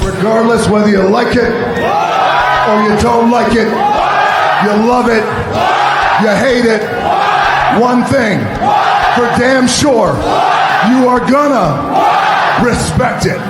Regardless whether you like it or you don't like it, you love it, you hate it, one thing for damn sure, you are gonna respect it.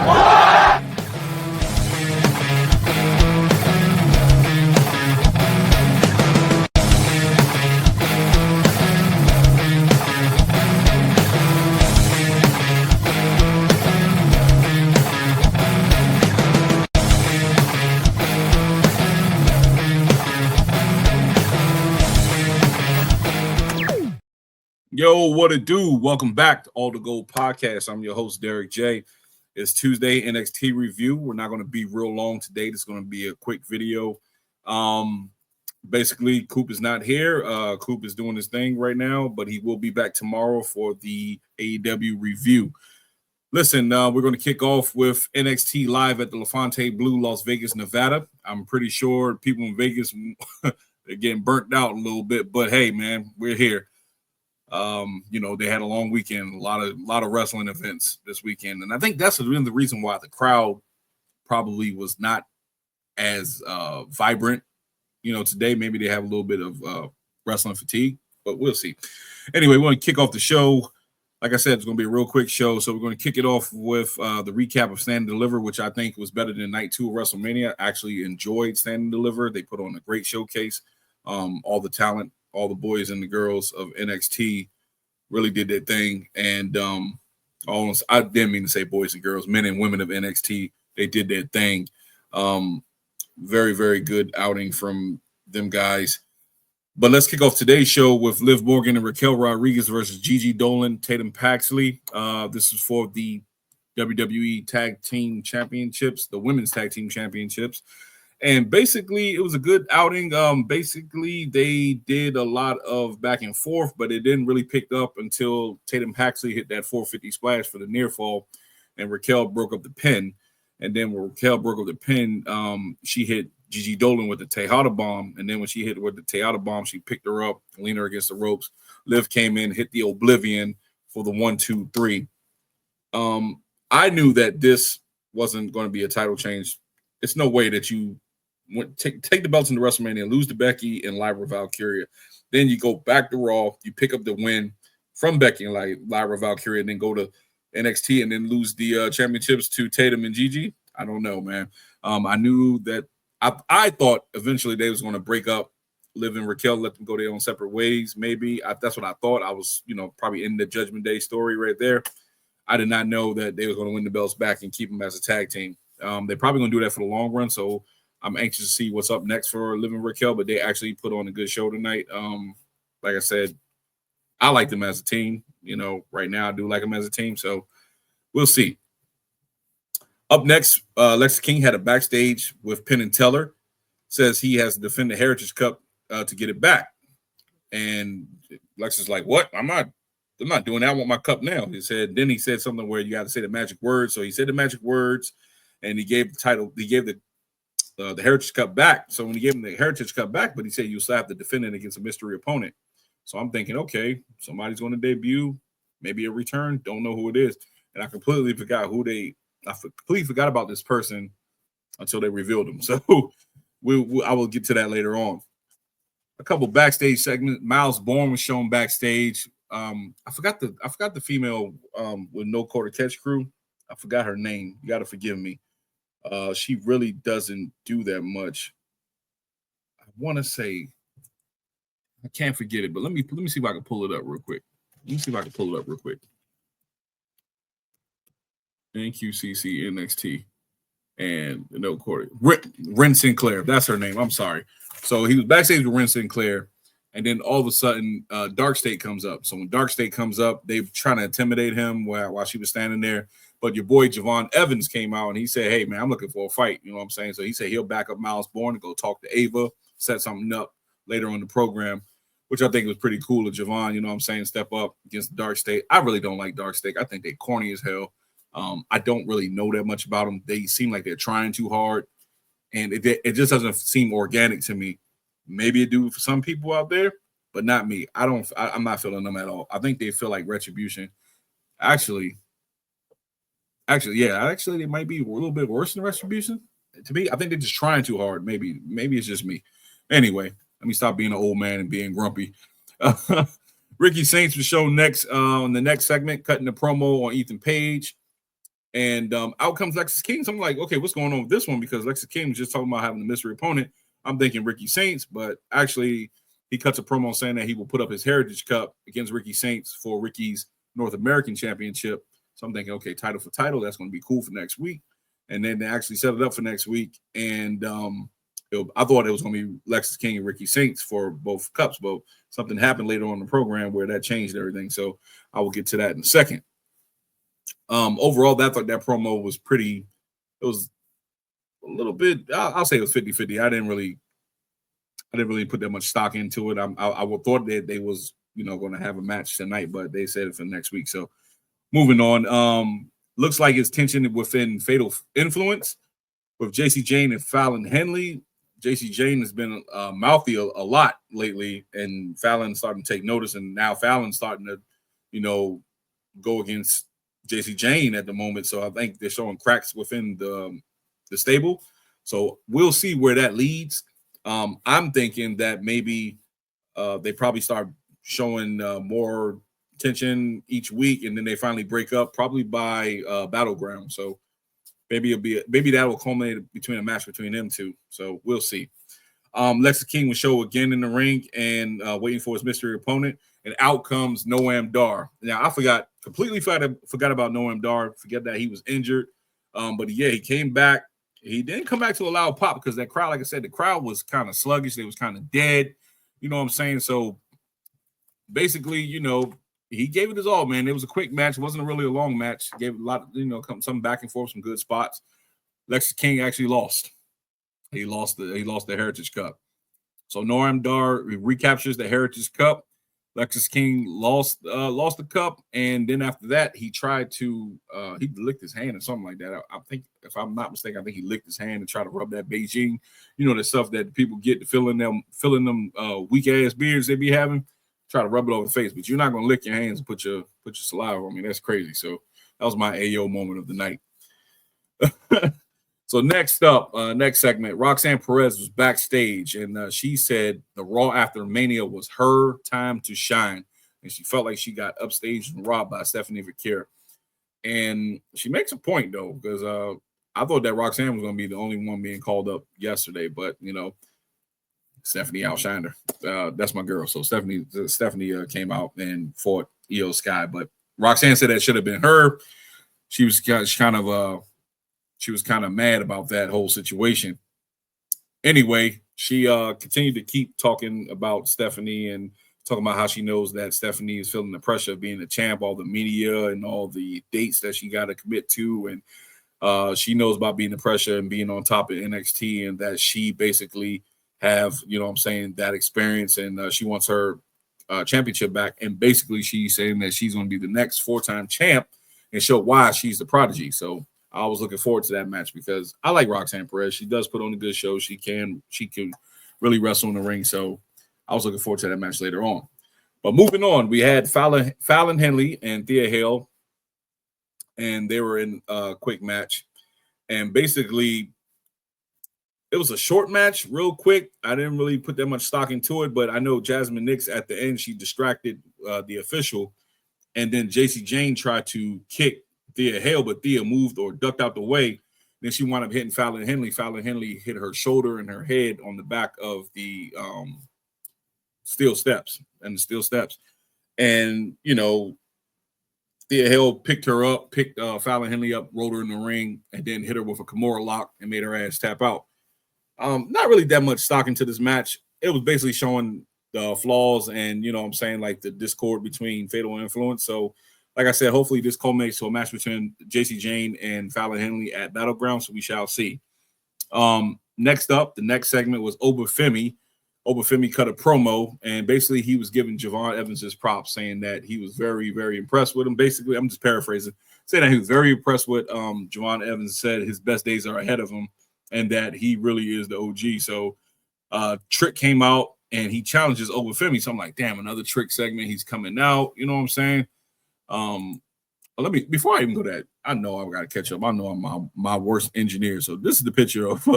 Yo, what it do? Welcome back to All the Gold Podcast. I'm your host, Derek J. It's Tuesday NXT review. We're not going to be real long today. This is going to be a quick video. Basically, Coop is not here. Coop is doing his thing right now, but he will be back tomorrow for the AEW review. Listen, we're going to kick off with NXT live at the LaFontaine Blue, Las Vegas, Nevada. I'm pretty sure people in Vegas are getting burnt out a little bit, but hey, man, we're here. They had a long weekend, a lot of wrestling events this weekend, and I think that's really the reason why the crowd probably was not as vibrant. Today maybe they have a little bit of wrestling fatigue, but we'll see. Anyway, we want to kick off the show. Like I said, it's going to be a real quick show, so we're going to kick it off with the recap of Stand Deliver, which I think was better than Night 2 of WrestleMania. I actually enjoyed Stand Deliver. They put on a great showcase. All the talent, all the boys and the girls of NXT really did their thing. And I didn't mean to say boys and girls, men and women of NXT, they did their thing. Very, very good outing from them guys. But let's kick off today's show with Liv Morgan and Raquel Rodriguez versus Gigi Dolin Tatum Paxley. This is for the WWE Tag Team Championships, the Women's Tag Team Championships. And basically, it was a good outing. Basically, they did a lot of back and forth, but it didn't really pick up until Tatum Paxley hit that 450 splash for the near fall, and Raquel broke up the pin. And then when Raquel broke up the pin, she hit Gigi Dolin with the Tejada bomb. And then when she hit with the Tejada bomb, she picked her up, leaned her against the ropes. Liv came in, hit the Oblivion for the 1-2-3. I knew that this wasn't going to be a title change. It's no way that you take the belts into WrestleMania, lose to Becky and Lyra Valkyria. Then you go back to Raw, you pick up the win from Becky and Lyra Valkyria, and then go to NXT and then lose the championships to Tatum and Gigi. I don't know, man. I knew that I thought eventually they was going to break up Liv and Raquel, let them go their own separate ways. Maybe that's what I thought. I was, probably in the Judgment Day story right there. I did not know that they were going to win the belts back and keep them as a tag team. They're probably going to do that for the long run. So I'm anxious to see what's up next for Liv and Raquel, but they actually put on a good show tonight. Like I said, I like them as a team. Right now I do like them as a team. So we'll see. Up next, Lex King had a backstage with Penn and Teller. Says he has to defend the Heritage Cup to get it back. And Lex is like, what? I'm not doing that. I want my cup now. He said something where you got to say the magic words. So he said the magic words, and he gave the title. He gave the Heritage Cup back. So when he gave him the Heritage Cup back, but he said you still have to defend it against a mystery opponent. So I'm thinking, okay, somebody's going to debut, maybe a return. Don't know who it is. And I completely forgot about this person until they revealed him. So I will get to that later on. A couple backstage segments. Miles Bourne was shown backstage. I forgot the female with no quarter catch crew. I forgot her name. You got to forgive me. She really doesn't do that much. I want to say I can't forget it, but let me see if I can pull it up real quick. NQCC NXT and no quarter. Ren Sinclair, that's her name. I'm sorry. So he was backstage with Ren Sinclair, and then all of a sudden, Dark State comes up. So when Dark State comes up, they're trying to intimidate him while she was standing there. But your boy Javon Evans came out and he said, hey, man, I'm looking for a fight. You know what I'm saying? So he said he'll back up Miles Bourne and go talk to Ava, set something up later on the program, which I think was pretty cool of Javon, you know what I'm saying, step up against Dark State. I really don't like Dark State. I think they're corny as hell. I don't really know that much about them. They seem like they're trying too hard, and it just doesn't seem organic to me. Maybe it do for some people out there, but not me. I'm not feeling them at all. I think they feel like Retribution. Actually, Actually, they might be a little bit worse than Retribution. To me, I think they're just trying too hard. Maybe it's just me. Anyway, let me stop being an old man and being grumpy. Ricky Saints was shown next on the next segment, cutting the promo on Ethan Page. And out comes Lexis King. So I'm like, okay, what's going on with this one? Because Lexis King was just talking about having a mystery opponent. I'm thinking Ricky Saints, but actually he cuts a promo saying that he will put up his Heritage Cup against Ricky Saints for Ricky's North American Championship. So I'm thinking, okay, title for title, that's going to be cool for next week. And then they actually set it up for next week. And I thought it was going to be Lexis King and Ricky Saints for both cups, but something happened later on in the program where that changed everything. So I will get to that in a second. Overall, I thought that promo was it was a little bit, I'll say it was 50-50. I didn't really put that much stock into it. I thought that they was, going to have a match tonight, but they said it for next week. So moving on, looks like it's tension within Fatal Influence with JC Jane and Fallon Henley. JC Jane has been mouthy a lot lately, and Fallon starting to take notice, and now Fallon's starting to, go against JC Jane at the moment. So I think they're showing cracks within the stable. So we'll see where that leads. I'm thinking that maybe they probably start showing more tension each week, and then they finally break up probably by Battleground. So maybe that will culminate between a match between them two. So we'll see. Lexis King was shown again in the ring and waiting for his mystery opponent, and out comes Noam Dar. Now I completely forgot about Noam Dar. Forget that he was injured, but yeah, he came back. He didn't come back to a loud pop because that crowd, like I said, the crowd was kind of sluggish. They was kind of dead. You know what I'm saying? So basically, he gave it his all, man. It was a quick match. It wasn't really a long match. Gave it a lot, some back and forth, some good spots. Lexis King actually lost. He lost the Heritage Cup. So Noam Dar recaptures the Heritage Cup. Lexis King lost the cup, and then after that, he tried to he licked his hand or something like that. I think, if I'm not mistaken, I think he licked his hand and tried to rub that Beijing, the stuff that people get to filling them weak ass beards they be having. Try to rub it over the face, but you're not gonna lick your hands and put your saliva on me. That's crazy. So that was my AO moment of the night. So next up, next segment, Roxanne Perez was backstage, and she said the Raw after Mania was her time to shine, and she felt like she got upstaged and robbed by Stephanie Vaquer. And she makes a point though, because I thought that Roxanne was going to be the only one being called up yesterday, but Stephanie outshined her. That's my girl. So Stephanie came out and fought Io Sky, but Roxanne said that should have been her. She was kind of mad about that whole situation. Anyway, she continued to keep talking about Stephanie and talking about how she knows that Stephanie is feeling the pressure of being the champ, all the media and all the dates that she got to commit to. And she knows about being the pressure and being on top of NXT, and that she basically have, that experience, and she wants her championship back. And basically she's saying that she's going to be the next 4-time champ and show why she's the prodigy. So I was looking forward to that match because I like Roxanne Perez. She does put on a good show. She can really wrestle in the ring. So I was looking forward to that match later on. But moving on, we had Fallon Henley and Thea Hale, and they were in a quick match. And basically, it was a short match, real quick. I didn't really put that much stock into it, but I know Jasmine Nix at the end, she distracted the official, and then JC Jane tried to kick Thea Hale, but Thea moved or ducked out the way. Then she wound up hitting Fallon Henley. Fallon Henley hit her shoulder and her head on the back of the steel steps. And, Thea Hale picked Fallon Henley up, rolled her in the ring, and then hit her with a Kimura lock and made her ass tap out. Not really that much stock into this match. It was basically showing the flaws and, like the discord between Fatal Influence. So, like I said, hopefully this culminates to a match between JC Jane and Fallon Henley at Battleground, so we shall see. Next up, the next segment was Obafemi. Obafemi cut a promo, and basically he was giving Javon Evans his props, saying that he was very, very impressed with him. Basically, I'm just paraphrasing, saying that he was very impressed with Javon Evans, said his best days are ahead of him, and that he really is the OG. So Trick came out, and he challenges Obafemi. So I'm like, damn, another Trick segment. He's coming out. You know what I'm saying? let me, before I even go to that, I know I've got to catch up. I know I'm my worst engineer. So this is the picture of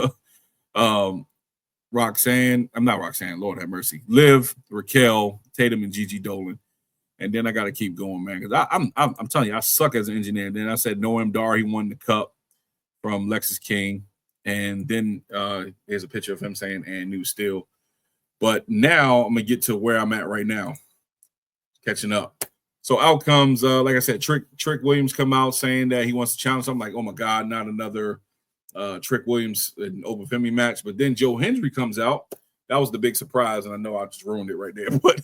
Roxanne. I'm not Roxanne, Lord have mercy. Liv, Raquel, Tatum, and Gigi Dolin. And then I got to keep going, man, because I'm telling you, I suck as an engineer. And then I said Noam Dar, he won the cup from Lexus King. And then there's a picture of him saying, and new still. But now I'm going to get to where I'm at right now, catching up. So out comes, like I said, Trick Williams come out saying that he wants to challenge. I'm like, oh, my God, not another Trick Williams in open Femi match. But then Joe Hendry comes out. That was the big surprise, and I know I just ruined it right there. But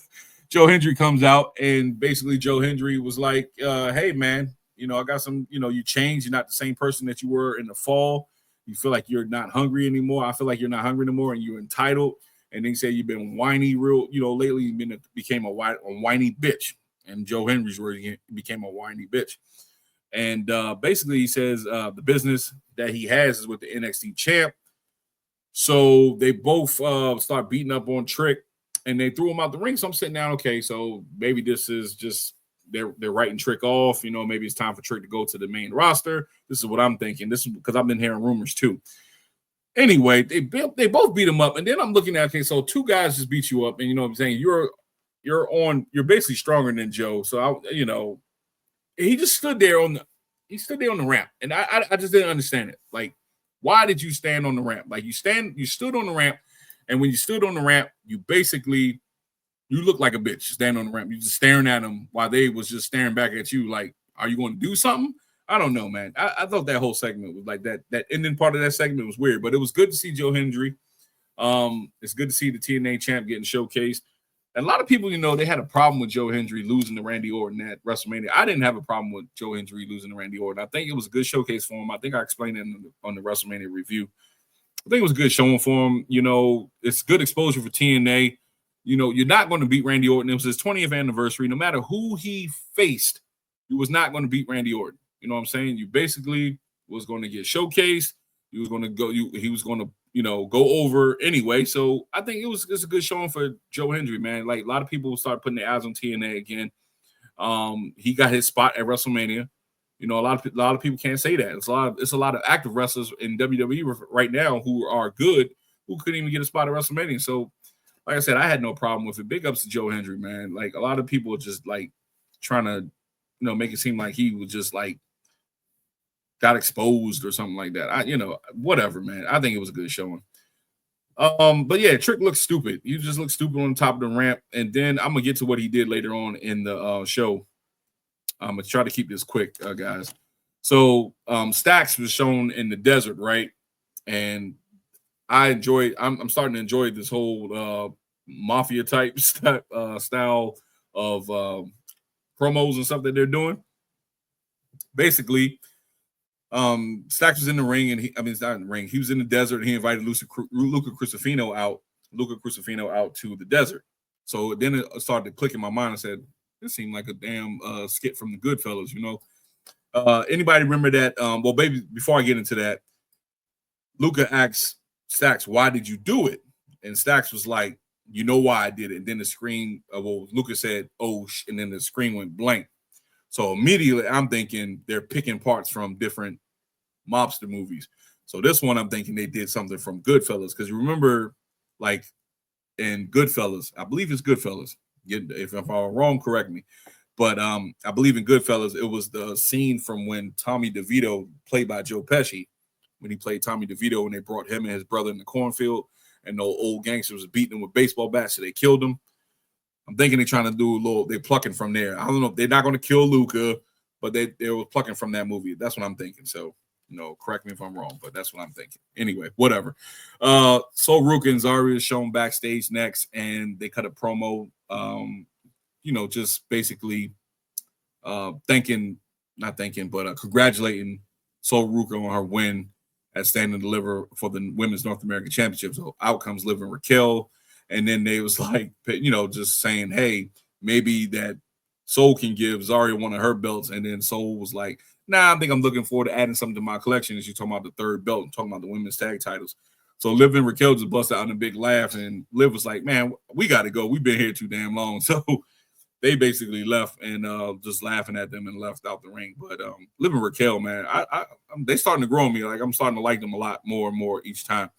Joe Hendry comes out, and basically Joe Hendry was like, hey, man, you know, I got some, you know, you changed. You're not the same person that you were in the fall. You feel like you're not hungry anymore. I feel like you're not hungry anymore, and you're entitled. And they say you've been whiny real, you know, lately you've became a whiny bitch. And Joe Hendry's where he became a whiny bitch. And basically he says the business that he has is with the NXT champ. So they both start beating up on Trick, and they threw him out the ring. So I'm sitting down, okay, so maybe this is just they're writing Trick off. You know, maybe it's time for Trick to go to the main roster. This is what I'm thinking. This is because I've been hearing rumors too. Anyway, they both beat him up, and then I'm looking at, okay, so two guys just beat you up, and you know what I'm saying, you're basically stronger than Joe. So you know, he just stood there on the ramp, and I just didn't understand it. Like, why did you stand on the ramp? Like, you stood on the ramp, and when you stood on the ramp, you look like a bitch standing on the ramp. You just staring at them while they was just staring back at you. Like, are you going to do something? I don't know, man. I thought that whole segment was like that ending part of that segment was weird, but it was good to see Joe Hendry. It's good to see the TNA champ getting showcased. And a lot of people, you know, they had a problem with Joe Hendry losing to Randy Orton at WrestleMania. I didn't have a problem with Joe Hendry losing to Randy Orton. I think it was a good showcase for him. I think I explained it on the WrestleMania review. I think it was a good showing for him. You know, it's good exposure for TNA. You know, you're not going to beat Randy Orton. It was his 20th anniversary. No matter who he faced, he was not going to beat Randy Orton. You know what I'm saying? You basically was going to get showcased. He was going to go. He was going to, you know, go over anyway. So I think it's a good showing for Joe Hendry, man. Like, a lot of people start putting their eyes on TNA again. He got his spot at WrestleMania. You know, a lot of people can't say that. It's a lot of active wrestlers in WWE right now who are good, who couldn't even get a spot at WrestleMania. So, like I said, I had no problem with it. Big ups to Joe Hendry, man. Like, a lot of people are just like trying to, you know, make it seem like he was just like got exposed or something like that. You know, whatever, man. I think it was a good showing. But yeah, Trick looked stupid. He just looked stupid on the top of the ramp. And then I'm gonna get to what he did later on in the show. I'm gonna try to keep this quick, guys. So Stacks was shown in the desert, right? And I'm starting to enjoy this whole mafia type style of promos and stuff that they're doing. Basically, Stacks was in the ring, and he's not in the ring. He was in the desert, and he invited Luca Crucifino out to the desert. So then it started to click in my mind. I said, this seemed like a damn skit from the Goodfellas, you know. Anybody remember that? Well, baby, before I get into that, Luca asked Stacks, why did you do it? And Stacks was like, you know why I did it. And then the screen, Luca said, oh, and then the screen went blank. So immediately I'm thinking they're picking parts from different mobster movies. So this one, I'm thinking they did something from Goodfellas. Because you remember, like, in Goodfellas, I believe it's Goodfellas. If I'm wrong, correct me. But I believe in Goodfellas, it was the scene from when Tommy DeVito, played by Joe Pesci, when he played Tommy DeVito, and they brought him and his brother in the cornfield, and the old gangsters was beating him with baseball bats, so they killed him. I'm thinking they're trying to do they're plucking from there. I don't know if they're not going to kill Luca, but they were plucking from that movie. That's what I'm thinking. So, you know, correct me if I'm wrong, but that's what I'm thinking. Anyway, whatever. So Ruka and Zarya is shown backstage next, and they cut a promo, you know, just basically congratulating Sol Ruka on her win at Stand and Deliver for the Women's North American Championship. So out comes Liv and Raquel. And then they was like, you know, just saying, hey, maybe that Sol can give Zarya one of her belts. And then Sol was like, nah, I think I'm looking forward to adding something to my collection. As you talking about the third belt and talking about the women's tag titles. So Liv and Raquel just busted out in a big laugh. And Liv was like, man, we got to go. We've been here too damn long. So they basically left and just laughing at them and left out the ring. But Liv and Raquel, man, they starting to grow on me. Like, I'm starting to like them a lot more and more each time.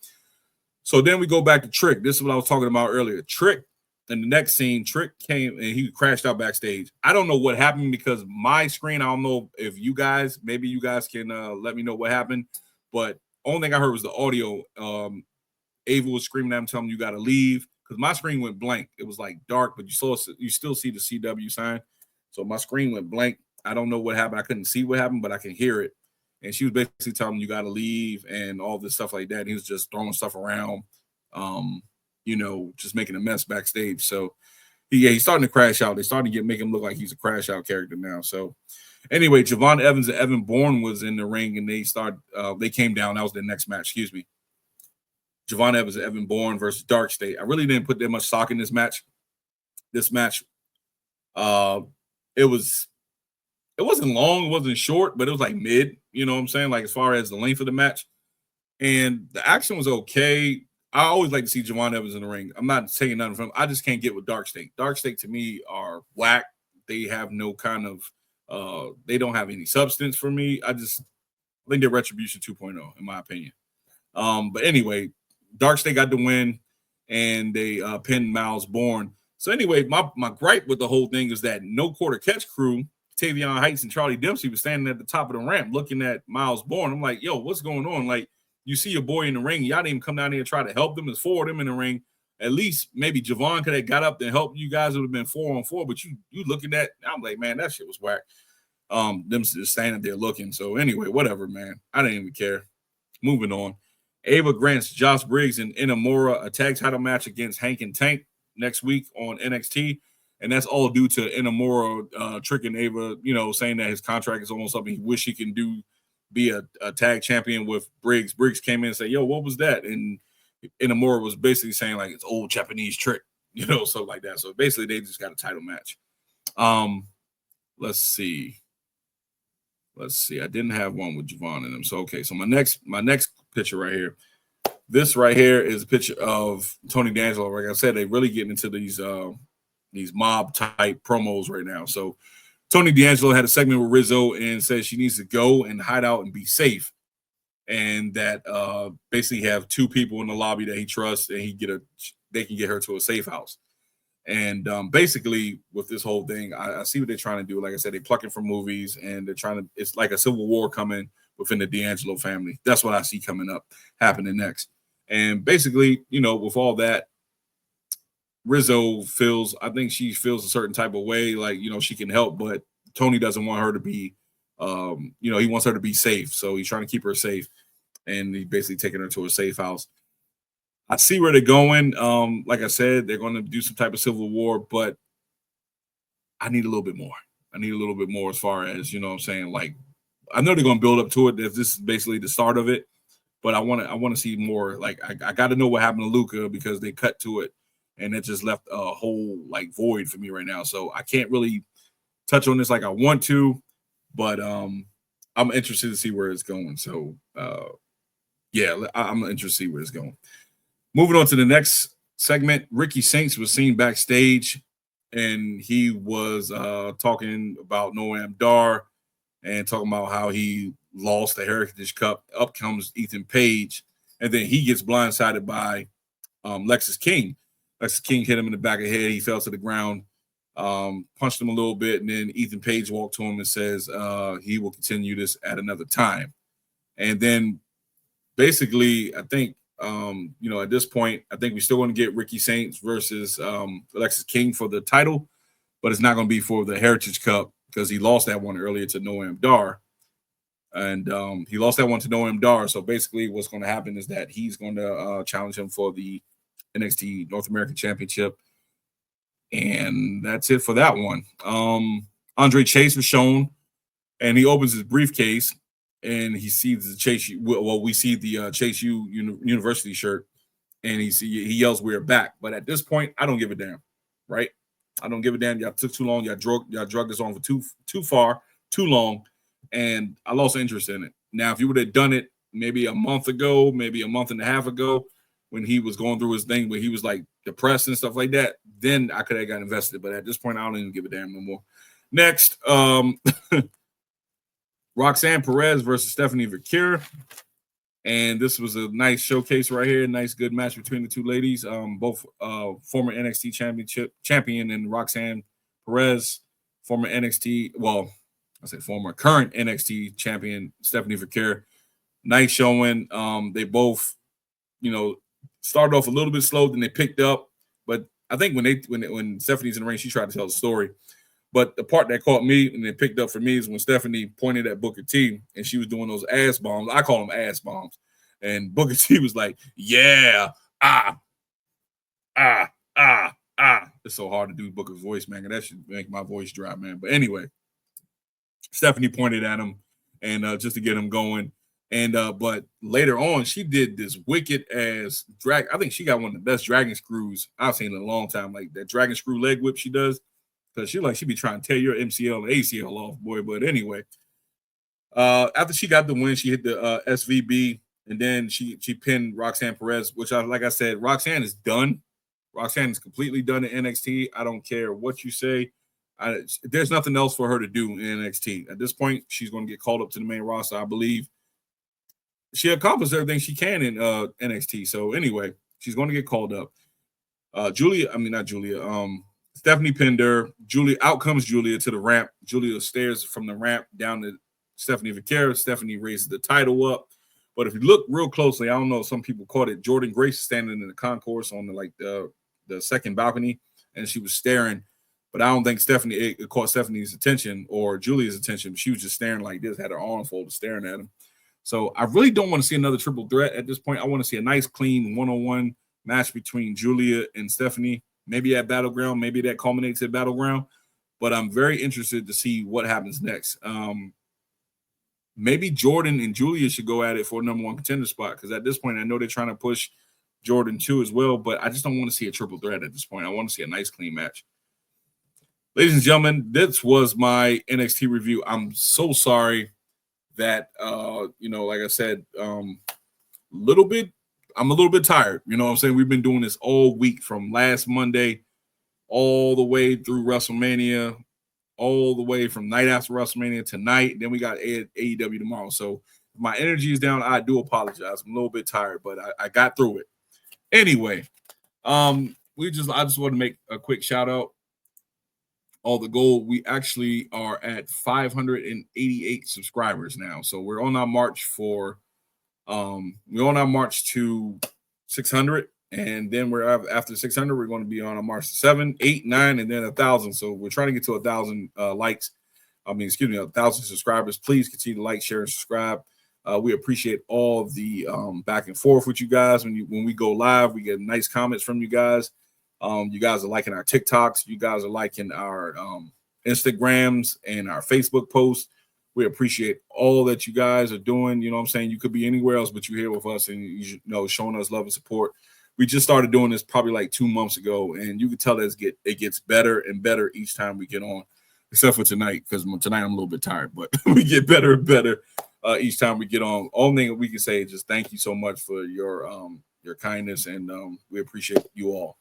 So then we go back to Trick. This is what I was talking about earlier. Trick, in the next scene, Trick came and he crashed out backstage. I don't know what happened because my screen, I don't know if you guys, maybe you guys can let me know what happened. But only thing I heard was the audio. Ava was screaming at him, telling him you got to leave. Because my screen went blank. It was like dark, but you still see the CW sign. So my screen went blank. I don't know what happened. I couldn't see what happened, but I can hear it. And she was basically telling him you got to leave and all this stuff like that. And he was just throwing stuff around, just making a mess backstage. So he's starting to crash out. They starting to make him look like he's a crash out character now. So anyway, Javon Evans and Evan Bourne was in the ring, and they came down. That was the next match. Excuse me. Javon Evans and Evan Bourne versus Dark State. I really didn't put that much stock in this match. It wasn't long, it wasn't short, but it was like mid, you know what I'm saying? Like, as far as the length of the match. And the action was okay. I always like to see Javon Evans in the ring. I'm not taking nothing from him. I just can't get with Dark State. Dark State to me are whack. They have no kind of they don't have any substance for me. I think they're Retribution 2.0, in my opinion. But anyway, Dark State got the win, and they pinned Miles Bourne. So anyway, my gripe with the whole thing is that No Quarter Catch crew, Tavion Heights and Charlie Dempsey, was standing at the top of the ramp looking at Miles Bourne. I'm like, yo, what's going on? Like, you see your boy in the ring, y'all didn't even come down here and try to help them. There's 4 of them in the ring. At least maybe Javon could have got up and helped you guys. It would have been 4-on-4, but you looking at, I'm like, man, that shit was whack. Them just standing there looking. So anyway, whatever, man. I didn't even care. Moving on. Ava grants Josh Briggs and Inamura a tag title match against Hank and Tank next week on NXT. And that's all due to Inamura tricking Ava, saying that his contract is almost up and he wish he can be a tag champion with Briggs. Briggs came in and said, yo, what was that? And Inamura was basically saying, like, it's old Japanese trick, stuff like that. So basically they just got a title match. Let's see. I didn't have one with Javon in them. So, okay. So my next picture right here. This right here is a picture of Tony D'Angelo. Like I said, they really getting into these mob type promos right now. So Tony D'Angelo had a segment with Rizzo and said she needs to go and hide out and be safe. And that basically have 2 people in the lobby that he trusts, and they can get her to a safe house. And basically with this whole thing, I see what they're trying to do. Like I said, they're plucking from movies, and it's like a civil war coming within the D'Angelo family. That's what I see happening next. And basically, with all that, Rizzo I think she feels a certain type of way, like, she can help, but Tony doesn't want her to be, he wants her to be safe. So he's trying to keep her safe, and he's basically taking her to a safe house. I see where they're going. Like I said, they're going to do some type of civil war, but I need a little bit more. As far as, what I'm saying, like, I know they're going to build up to it. This is basically the start of it, but I want to see more. Like, I got to know what happened to Luca, because they cut to it, and it just left a whole like void for me right now. So I can't really touch on this like I want to, but I'm interested to see where it's going. So I'm interested to see where it's going. Moving on to the next segment, Ricky Saints was seen backstage, and he was talking about Noam Dar and talking about how he lost the Heritage Cup. Up comes Ethan Page, and then he gets blindsided by Lexus King. Lexus King hit him in the back of the head. He fell to the ground, punched him a little bit, and then Ethan Page walked to him and says he will continue this at another time. And then basically, I think, at this point, I think we're still going to get Ricky Saints versus Alexis King for the title, but it's not going to be for the Heritage Cup, because he lost that one earlier to Noam Dar. And he lost that one to Noam Dar. So basically what's going to happen is that he's going to challenge him for the NXT North American Championship. And that's it for that one. Andre Chase was shown, and he opens his briefcase, and he sees the Chase. Well, we see the Chase U University shirt, and he yells, "We're back!" But at this point, I don't give a damn, right? I don't give a damn. Y'all took too long. Y'all drug this on for too long, and I lost interest in it. Now, if you would have done it maybe a month ago, maybe a month and a half ago, when he was going through his thing, where he was like depressed and stuff like that, then I could have got invested. But at this point, I don't even give a damn no more. Next, Roxanne Perez versus Stephanie Vaquer. And this was a nice showcase right here. Nice, good match between the two ladies. Both former NXT champion and Roxanne Perez, former NXT, well, I say former, current NXT champion Stephanie Vaquer. Nice showing. They both, started off a little bit slow, then they picked up. But I think when Stephanie's in the ring, she tried to tell the story. But the part that caught me and it picked up for me is when Stephanie pointed at Booker T and she was doing those ass bombs. I call them ass bombs. And Booker T was like, yeah, It's so hard to do Booker's voice, man. And that should make my voice drop, man. But anyway, Stephanie pointed at him and just to get him going. And but later on, she did this wicked ass drag. I think she got one of the best dragon screws I've seen in a long time. Like that dragon screw leg whip she does. Because she be trying to tear your MCL and ACL off, boy. But anyway, after she got the win, she hit the SVB, and then she pinned Roxanne Perez, which, like I said, Roxanne is done. Roxanne is completely done in NXT. I don't care what you say. There's nothing else for her to do in NXT. At this point, she's going to get called up to the main roster, I believe. She accomplished everything she can in NXT. So anyway, she's going to get called up. Stephanie pinned her. Out comes Julia to the ramp. Julia stares from the ramp down to Stephanie Vaquer. Stephanie raises the title up. But if you look real closely, I don't know if some people caught it. Jordan Grace is standing in the concourse on the second balcony, and she was staring. But I don't think it caught Stephanie's attention or Julia's attention. She was just staring like this, had her arm folded, staring at him. So I really don't want to see another triple threat at this point. I want to see a nice, clean one-on-one match between Julia and Stephanie. Maybe at Battleground, maybe that culminates at Battleground, but I'm very interested to see what happens next. Maybe Jordan and Julia should go at it for a number one contender spot because at this point, I know they're trying to push Jordan too as well, but I just don't want to see a triple threat at this point. I want to see a nice, clean match. Ladies and gentlemen, this was my NXT review. I'm so sorry that, like I said, I'm a little bit tired. You know what I'm saying? We've been doing this all week from last Monday all the way through WrestleMania, all the way from night after WrestleMania tonight. Then we got AEW tomorrow. So if my energy is down, I do apologize. I'm a little bit tired, but I got through it. Anyway, I just want to make a quick shout out. All the gold. We actually are at 588 subscribers now. So we're on our march to 600, and then after 600, we're going to be on a march to 7, 8, 9, and then 1,000. So we're trying to get to 1,000 1,000 subscribers. Please continue to like, share, and subscribe. We appreciate all the back and forth with you guys. When we go live, we get nice comments from you guys. You guys are liking our TikToks. You guys are liking our Instagrams and our Facebook posts. We appreciate all that you guys are doing. You know what I'm saying? You could be anywhere else, but you're here with us and, showing us love and support. We just started doing this probably like 2 months ago, and you can tell that it gets better and better each time we get on, except for tonight, because tonight I'm a little bit tired, but we get better and better each time we get on. Only thing we can say is just thank you so much for your kindness, and we appreciate you all.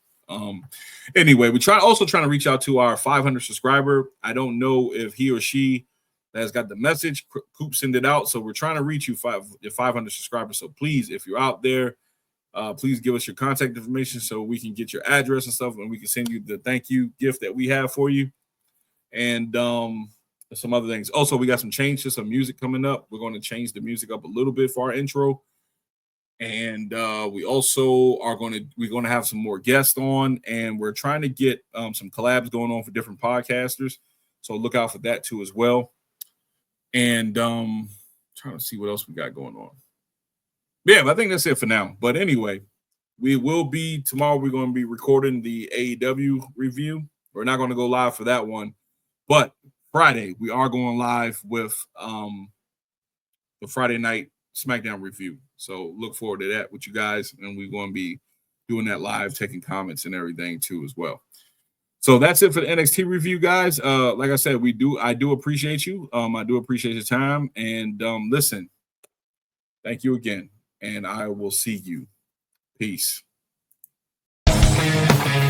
Anyway, we're trying to reach out to our 500 subscriber. I don't know if he or she has got the message. Coop send it out. So we're trying to reach you 500 subscribers. So please, if you're out there, please give us your contact information so we can get your address and stuff, and we can send you the thank you gift that we have for you. And some other things. Also, we got some change to some music coming up. We're going to change the music up a little bit for our intro. And we also we're going to have some more guests on, and we're trying to get some collabs going on for different podcasters. So look out for that too as well. And trying to see what else we got going on. Yeah, but I think that's it for now. But anyway, tomorrow we're going to be recording the AEW review. We're not going to go live for that one. But Friday, we are going live with the Friday night SmackDown review. So look forward to that with you guys. And we're going to be doing that live, taking comments and everything too as well. So that's it for the NXT review, guys. Like I said, I do appreciate you. I do appreciate your time. And listen, thank you again. And I will see you. Peace. Peace.